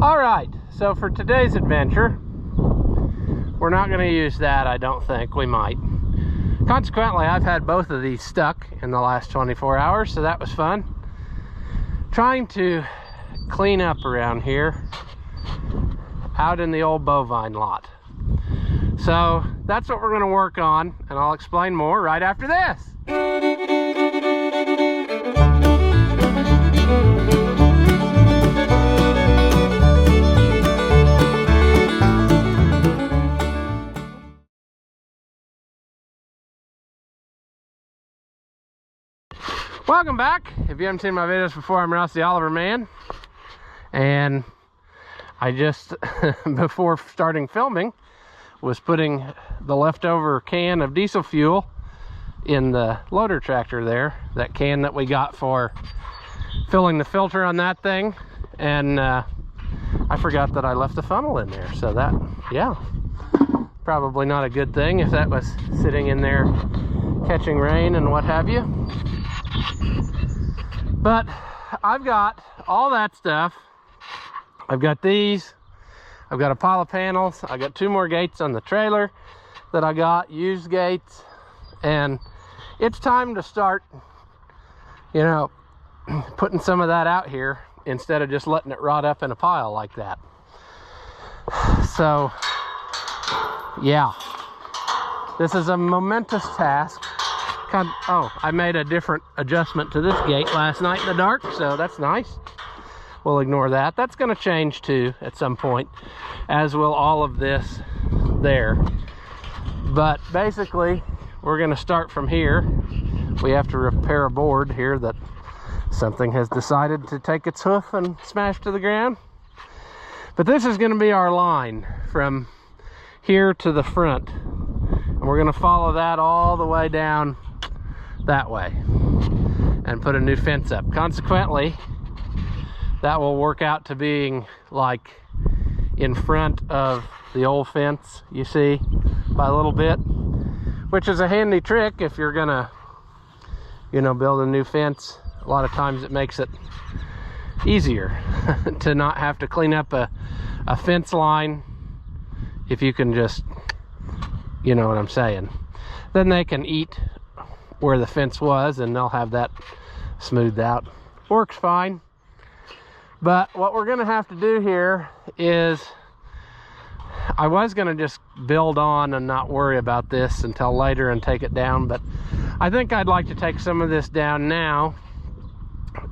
All right, so for today's adventure, we're not going to use that, I don't think. We might. Consequently, I've had both of these stuck in the last 24 hours, so that was fun. Trying to clean up around here out in the old bovine lot. So that's what we're going to work on, and I'll explain more right after this. Welcome back. If you haven't seen my videos before, I'm Ross the Oliver Man, and I just before starting filming was putting the leftover can of diesel fuel in the loader tractor there, that can that we got for filling the filter on that thing, and I forgot that I left the funnel in there. So that, yeah, probably not a good thing if that was sitting in there catching rain and what have you. But I've got all that stuff. I've got these. I've got a pile of panels. I got 2 more gates on the trailer that I got, used gates. And it's time to start, you know, putting some of that out here instead of just letting it rot up in a pile like that. So, yeah, this is a momentous task. Oh, I made a different adjustment to this gate last night in the dark, so that's nice. We'll ignore that. That's going to change too at some point, as will all of this there. But basically, we're going to start from here. We have to repair a board here that something has decided to take its hoof and smash to the ground. But this is going to be our line from here to the front. And we're going to follow that all the way down that way and put a new fence up. Consequently, that will work out to being like in front of the old fence, you see, by a little bit, which is a handy trick if you're gonna, you know, build a new fence. A lot of times it makes it easier to not have to clean up a fence line if you can just, you know what I'm saying. Then they can eat where the fence was and they'll have that smoothed out. Works fine. But what we're gonna have to do here is, I was gonna just build on and not worry about this until later and take it down, but I think I'd like to take some of this down now,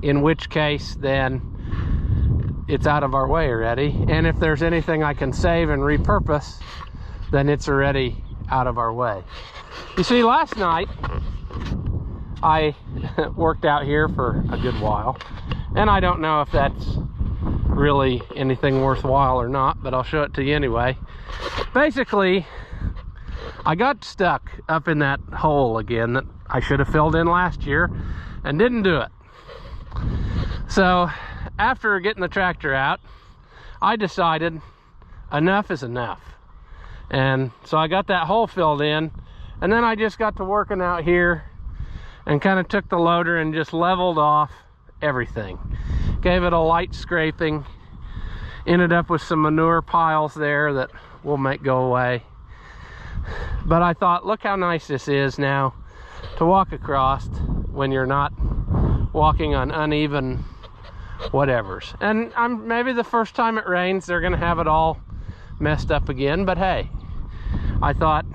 in which case then it's out of our way already. And if there's anything I can save and repurpose, then it's already out of our way. You see, last night I worked out here for a good while, and I don't know if that's really anything worthwhile or not, but I'll show it to you anyway. Basically, I got stuck up in that hole again that I should have filled in last year and didn't do it. So after getting the tractor out, I decided enough is enough. And so I got that hole filled in, and then I just got to working out here and kind of took the loader and just leveled off everything. Gave it a light scraping. Ended up with some manure piles there that we'll make go away. But I thought, look how nice this is now to walk across when you're not walking on uneven whatevers. And maybe the first time it rains, they're gonna have it all messed up again, but hey, I thought,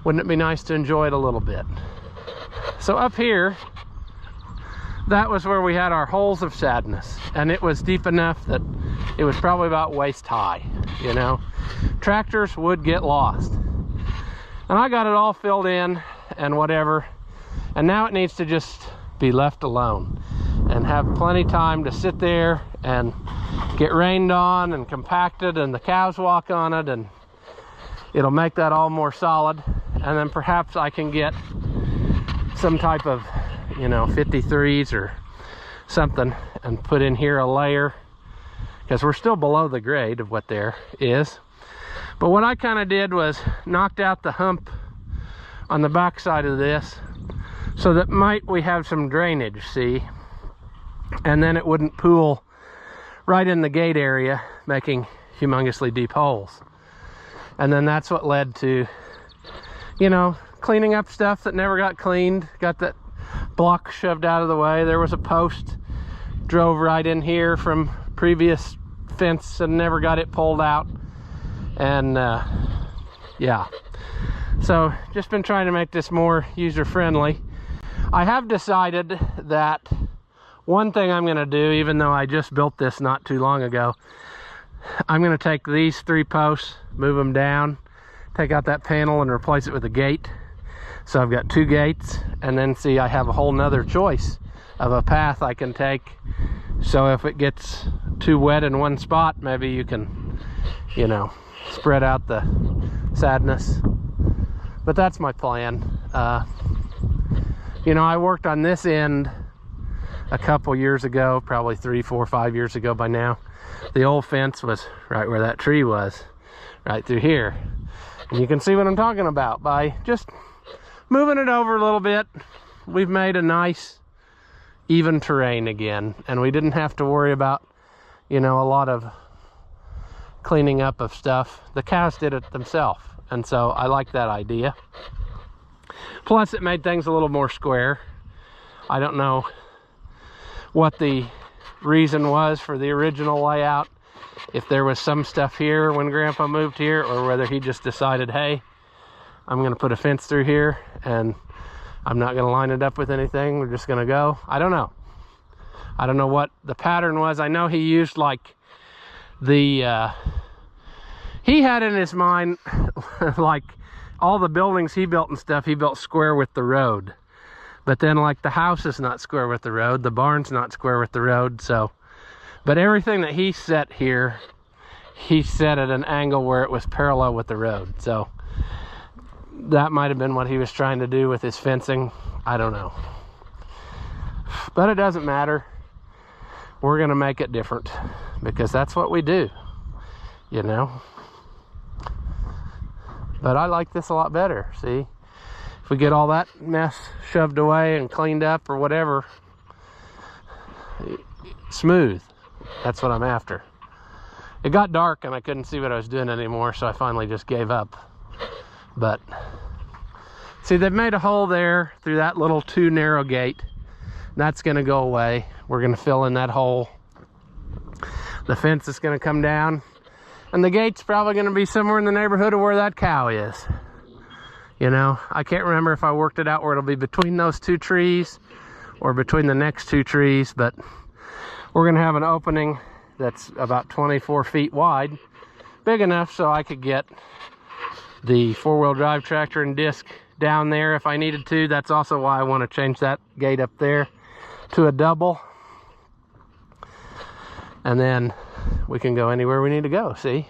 wouldn't it be nice to enjoy it a little bit? So up here, that was where we had our holes of sadness, and it was deep enough that it was probably about waist high, you know. Tractors would get lost. And I got it all filled in and whatever, and now it needs to just be left alone and have plenty time to sit there and get rained on and compacted, and the cows walk on it, and it'll make that all more solid. And then perhaps I can get some type of, you know, 53s or something and put in here a layer, because we're still below the grade of what there is. But what I kind of did was knocked out the hump on the back side of this so that we have some drainage, see, and then it wouldn't pool right in the gate area, making humongously deep holes. And then that's what led to, you know, cleaning up stuff that never got cleaned. Got that block shoved out of the way. There was a post, drove right in here from previous fence and never got it pulled out. And yeah, so just been trying to make this more user-friendly. I have decided that one thing I'm going to do, even though I just built this not too long ago, I'm going to take these 3 posts, move them down, take out that panel and replace it with a gate. So I've got 2 gates, and then see, I have a whole nother choice of a path I can take. So if it gets too wet in one spot, maybe you can, you know, spread out the sadness. But that's my plan. You know, I worked on this end a couple years ago, probably 3, 4, 5 years ago by now. The old fence was right where that tree was, right through here. And you can see what I'm talking about by just moving it over a little bit. We've made a nice even terrain again, and we didn't have to worry about, you know, a lot of cleaning up of stuff. The cows did it themselves, and so I like that idea. Plus it made things a little more square. I don't know what the reason was for the original layout, if there was some stuff here when Grandpa moved here, or whether he just decided, hey, I'm going to put a fence through here and I'm not going to line it up with anything, we're just going to go. I don't know. I don't know what the pattern was. I know he used like the he had in his mind like all the buildings he built and stuff, he built square with the road. But then like the house is not square with the road, the barn's not square with the road, so. But everything that he set here, he set at an angle where it was parallel with the road. So that might have been what he was trying to do with his fencing. I don't know. But it doesn't matter. We're gonna make it different because that's what we do, you know. But I like this a lot better, see? If we get all that mess shoved away and cleaned up or whatever, smooth. That's what I'm after. It got dark and I couldn't see what I was doing anymore, so I finally just gave up. But see, they've made a hole there through that little too narrow gate. That's gonna go away. We're gonna fill in that hole. The fence is gonna come down, and the gate's probably gonna be somewhere in the neighborhood of where that cow is. You know, I can't remember if I worked it out where it'll be between those 2 trees or between the next 2 trees, but we're gonna have an opening that's about 24 feet wide, big enough so I could get the 4-wheel drive tractor and disc down there if I needed to. That's also why I want to change that gate up there to a double, and then we can go anywhere we need to go, see?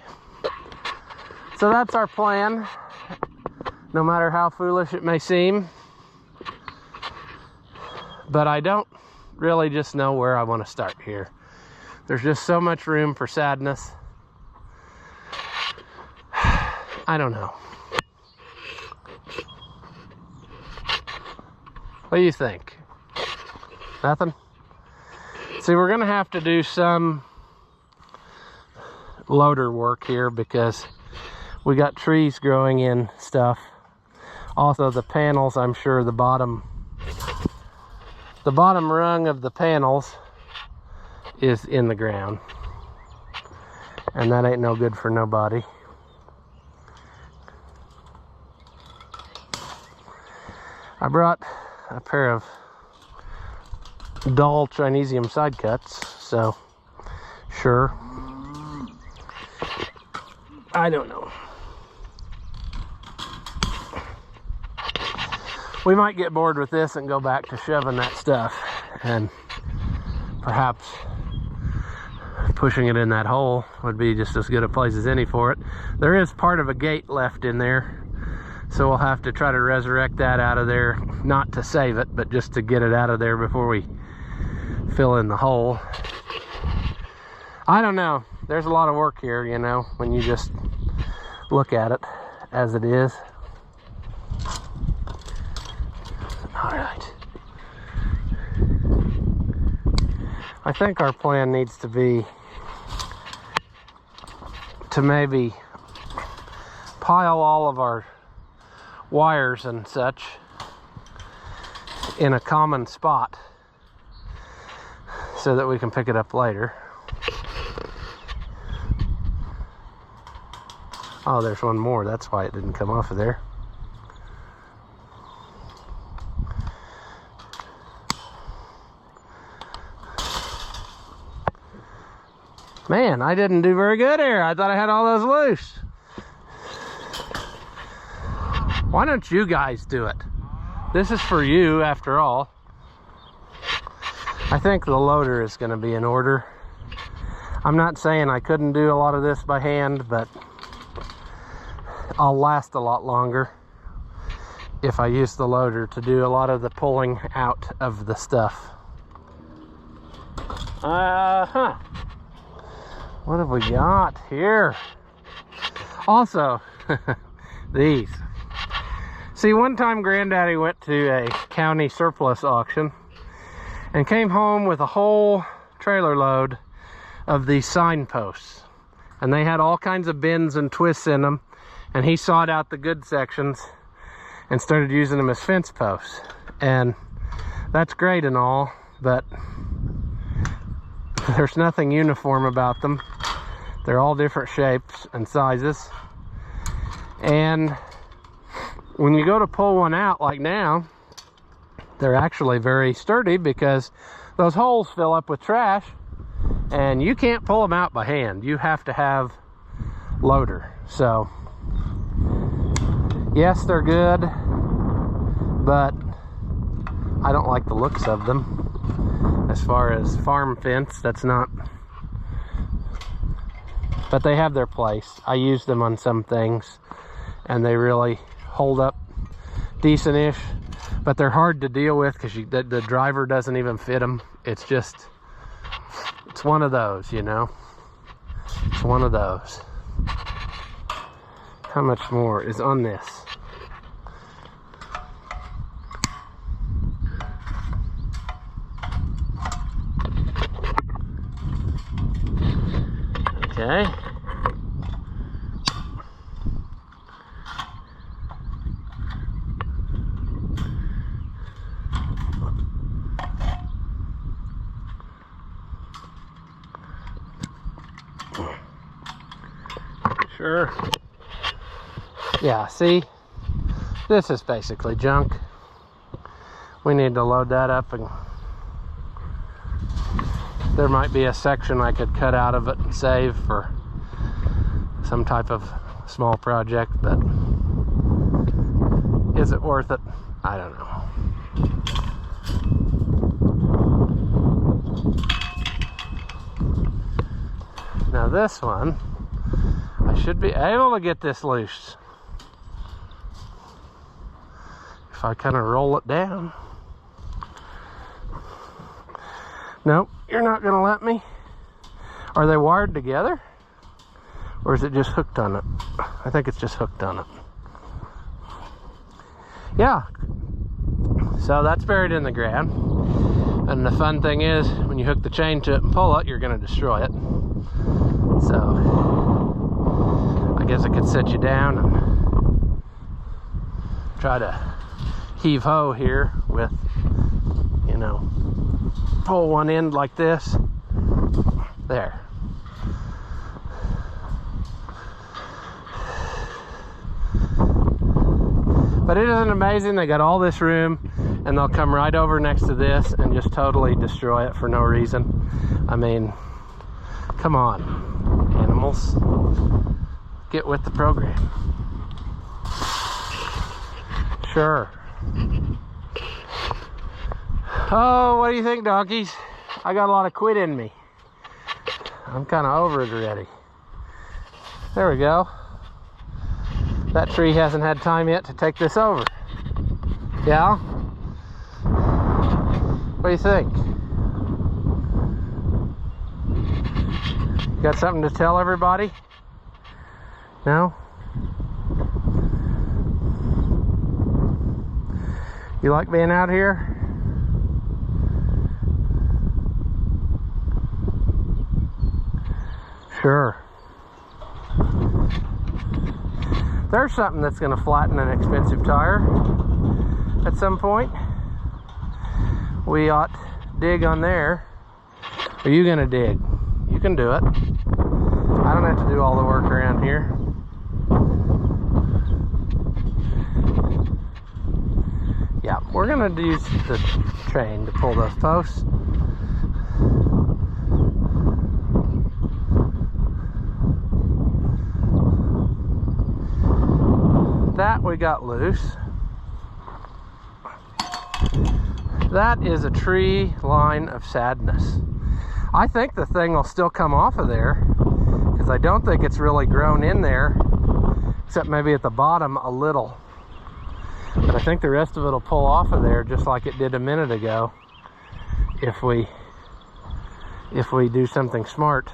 So that's our plan, no matter how foolish it may seem. But I don't really just know where I want to start here. There's just so much room for sadness. I don't know. What do you think? Nothing? See, we're gonna have to do some loader work here because we got trees growing in stuff. Also the panels, I'm sure the bottom rung of the panels is in the ground, and that ain't no good for nobody. I brought a pair of dull Chinesium side cuts, so sure. I don't know. We might get bored with this and go back to shoving that stuff, and perhaps pushing it in that hole would be just as good a place as any for it. There is part of a gate left in there, so we'll have to try to resurrect that out of there, not to save it, but just to get it out of there before we fill in the hole. I don't know. There's a lot of work here, you know, when you just look at it as it is. All right. I think our plan needs to be to maybe pile all of our wires and such in a common spot so that we can pick it up later. Oh, there's one more. That's why it didn't come off of there. Man, I didn't do very good here. I thought I had all those loose. Why don't you guys do it? This is for you, after all. I think the loader is going to be in order. I'm not saying I couldn't do a lot of this by hand, but I'll last a lot longer if I use the loader to do a lot of the pulling out of the stuff. What have we got here? Also, these. See, one time Granddaddy went to a county surplus auction and came home with a whole trailer load of these signposts. And they had all kinds of bends and twists in them. And he sawed out the good sections and started using them as fence posts. And that's great and all, but there's nothing uniform about them. They're all different shapes and sizes. And when you go to pull one out like now, they're actually very sturdy because those holes fill up with trash and you can't pull them out by hand. You have to have loader. So yes, they're good, but I don't like the looks of them. As far as farm fence, that's not, but they have their place. I use them on some things and they really hold up decent-ish, but they're hard to deal with because the driver doesn't even fit them. It's just, it's one of those, you know. It's one of those. How much more is on this? Okay. Sure. Yeah, see? This is basically junk. We need to load that up, and there might be a section I could cut out of it and save for some type of small project, but is it worth it? I don't know. Now this one, I should be able to get this loose if I kind of roll it down. Nope, you're not gonna let me. Are they wired together? Or is it just hooked on it? I think it's just hooked on it. Yeah. So that's buried in the ground. And the fun thing is, when you hook the chain to it and pull it, you're gonna destroy it. So I guess I could set you down and try to heave ho here with, you know, pull one end like this. There. But it isn't amazing? They got all this room and they'll come right over next to this and just totally destroy it for no reason. I mean, come on, animals. Get with the program. Sure. Oh, what do you think, donkeys? I got a lot of quit in me. I'm kind of over it already. There we go. That tree hasn't had time yet to take this over. Yeah? What do you think? Got something to tell everybody? No? You like being out here? Sure. there's something that's going to flatten an expensive tire at some point. We ought to dig on there. Are you going to dig? You can do it. I don't have to do all the work around here. Yeah, we're going to use the chain to pull those posts. That we got loose. That is a tree line of sadness. I think the thing will still come off of there because I don't think it's really grown in there, except maybe at the bottom a little. But I think the rest of it will pull off of there just like it did a minute ago if we do something smart,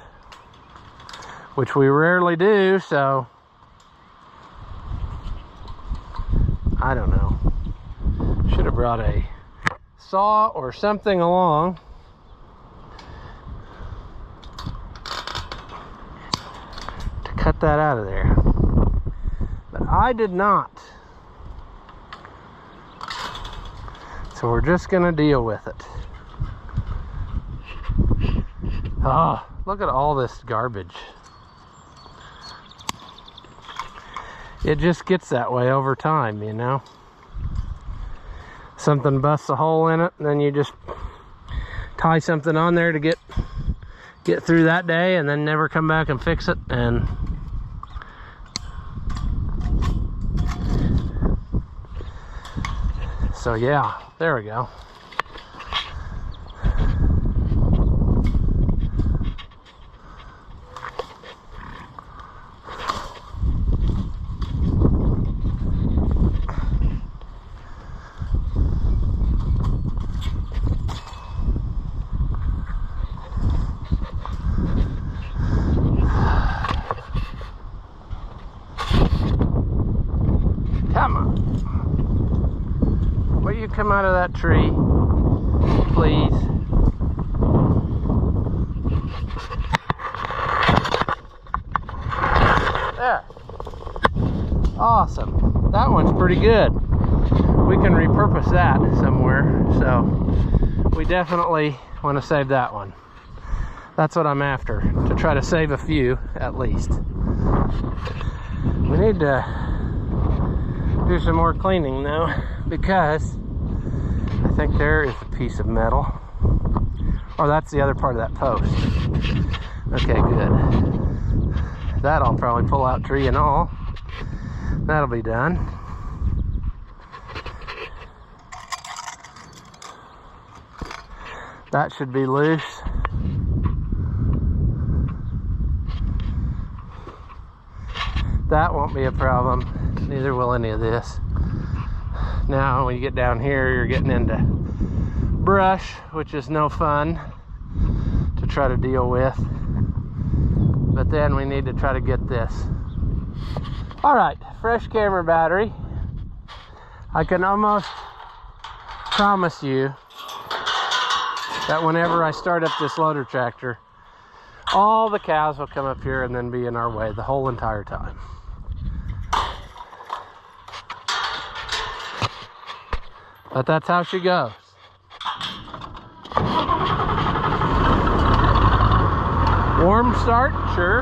which we rarely do, so I don't know. Should have brought a saw or something along. To cut that out of there. But I did not. So we're just gonna deal with it. Oh, look at all this garbage. It just gets that way over time, you know. Something busts a hole in it, and then you just tie something on there to get through that day, and then never come back and fix it. And so yeah, there we go. Come on. Will you come out of that tree, please? There. Awesome. That one's pretty good. We can repurpose that somewhere, so we definitely want to save that one. That's what I'm after, to try to save a few at least. We need to do some more cleaning though, because I think there is a piece of metal. Oh, that's the other part of that post. Okay, good. That I'll probably pull out, tree and all. That'll be done. That should be loose. That won't be a problem. Neither will any of this. Now when you get down here, you're getting into brush, which is no fun to try to deal with. But then we need to try to get this. All right, fresh camera battery. I can almost promise you that whenever I start up this loader tractor, all the cows will come up here and then be in our way the whole entire time. But that's how she goes. Warm start, sure.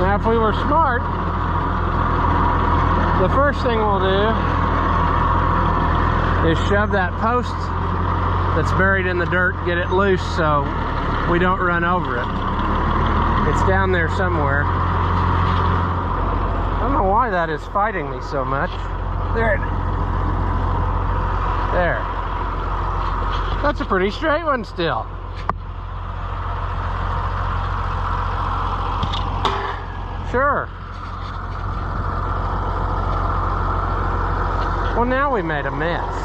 Now if we were smart, the first thing we'll do is shove that post that's buried in the dirt, get it loose so we don't run over it. It's down there somewhere. I don't know why that is fighting me so much. There. There. That's a pretty straight one still. Sure. Well, now we made a mess.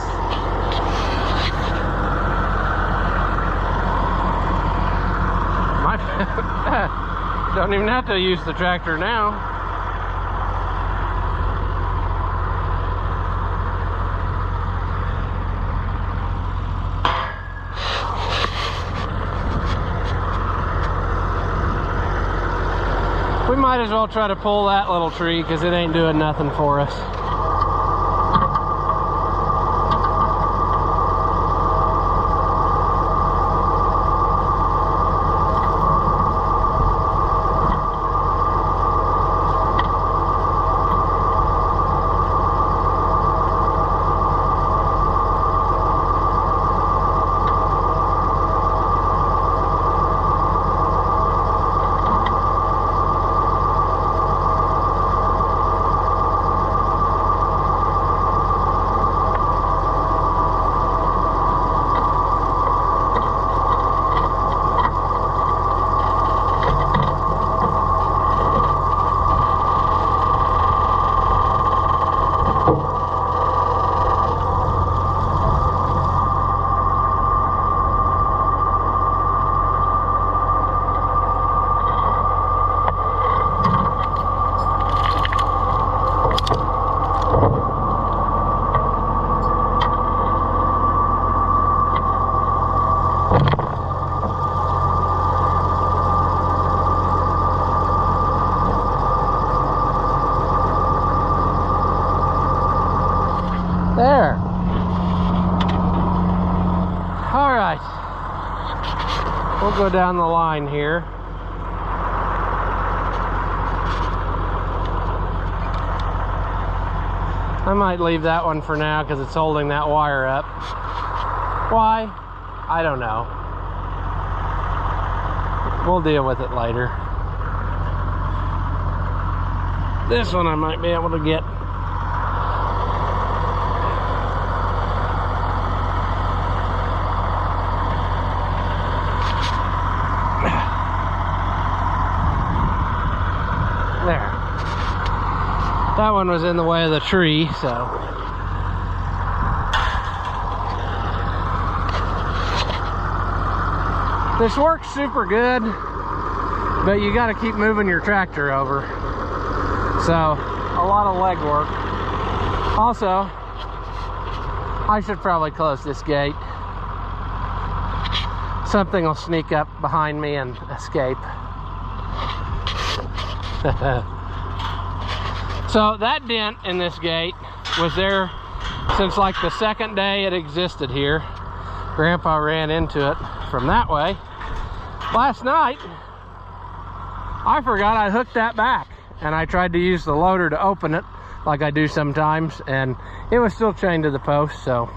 Don't even have to use the tractor now. Might as well try to pull that little tree because it ain't doing nothing for us. There. All right. We'll go down the line here. I might leave that one for now because it's holding that wire up. Why? I don't know. We'll deal with it later. This one I might be able to get. There. That one was in the way of the tree, so. This works super good, but you got to keep moving your tractor over. So, a lot of leg work. Also, I should probably close this gate. Something will sneak up behind me and escape. So that dent in this gate was there since like the second day it existed here. Grandpa ran into it from that way. Last night, I forgot I hooked that back, and I tried to use the loader to open it like I do sometimes, and it was still chained to the post, so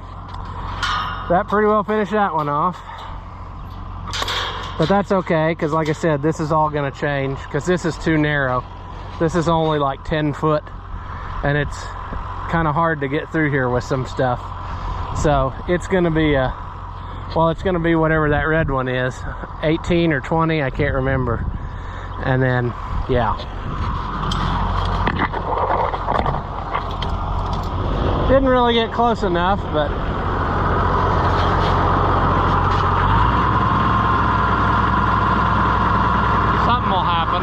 that pretty well finished that one off. But that's okay, because like I said, this is all going to change because this is too narrow. This is only like 10 foot, and it's kind of hard to get through here with some stuff. So it's going to be a, well, it's going to be whatever that red one is, 18 or 20, I can't remember. And then, yeah. Didn't really get close enough, but something will happen.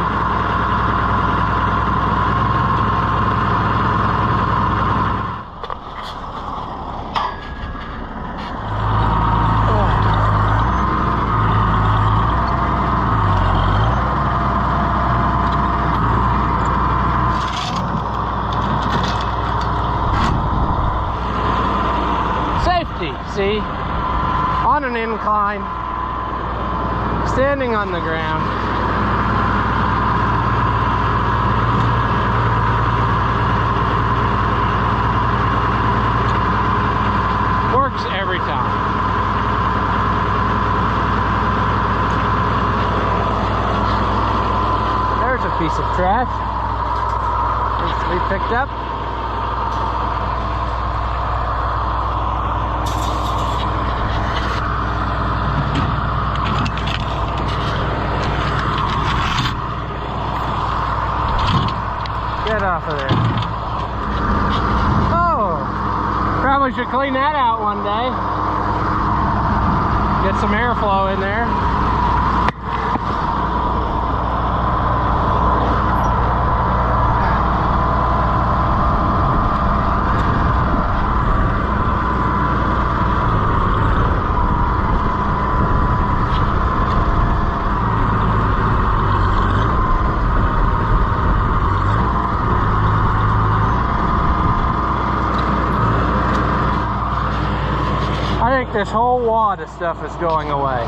See, on an incline, standing on the ground. Works every time. There's a piece of trash. Needs to be picked up. Get off of there. Oh, probably should clean that out one day. Get some airflow in there. This whole wad of stuff is going away.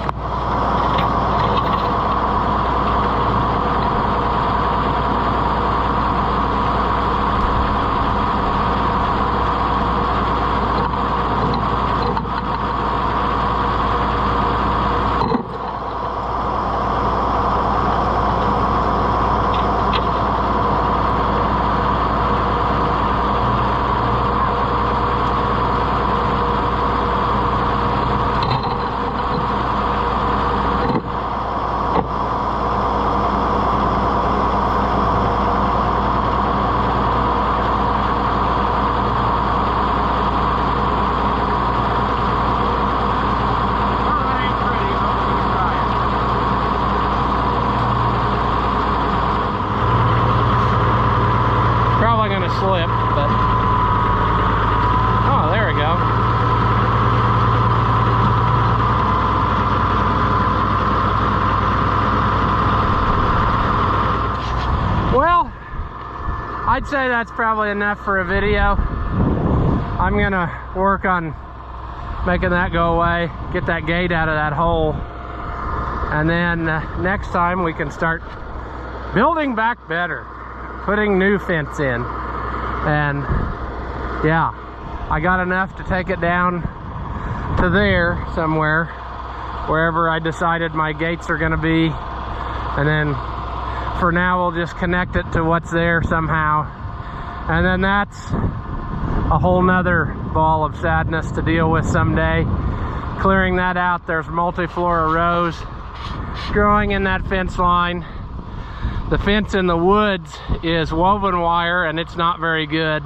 Slip, but oh, there we go. Well, I'd say that's probably enough for a video. I'm gonna work on making that go away, get that gate out of that hole, and then next time we can start building back better, putting new fence in. And yeah, I got enough to take it down to there somewhere, wherever I decided my gates are going to be. And then for now we'll just connect it to what's there somehow, and then that's a whole nother ball of sadness to deal with someday. Clearing that out, there's multiflora rose growing in that fence line. The fence in the woods is woven wire and it's not very good,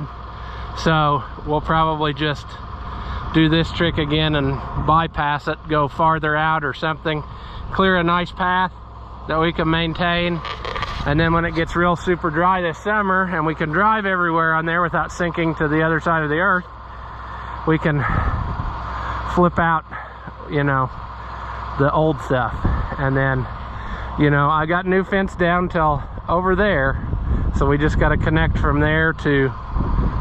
so we'll probably just do this trick again and bypass it, go farther out or something, clear a nice path that we can maintain, and then when it gets real super dry this summer and we can drive everywhere on there without sinking to the other side of the earth, we can flip out, you know, the old stuff. And then, you know, I got new fence down till over there, so we just got to connect from there to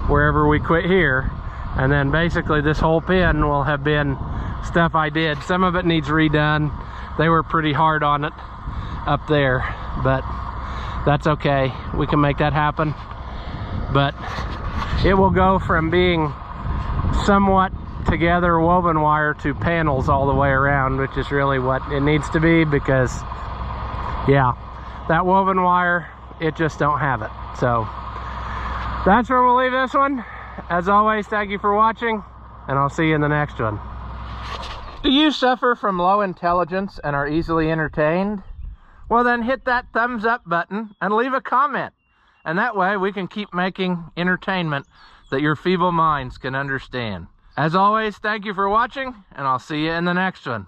wherever we quit here. And then basically this whole pen will have been stuff I did. Some of it needs redone. They were pretty hard on it up there, but that's okay. We can make that happen. But it will go from being somewhat together woven wire to panels all the way around, which is really what it needs to be, because yeah, that woven wire, it just don't have it. So that's where we'll leave this one. As always, thank you for watching, and I'll see you in the next one. Do you suffer from low intelligence and are easily entertained? Well, then hit that thumbs up button and leave a comment, and that way we can keep making entertainment that your feeble minds can understand. As always, thank you for watching, and I'll see you in the next one.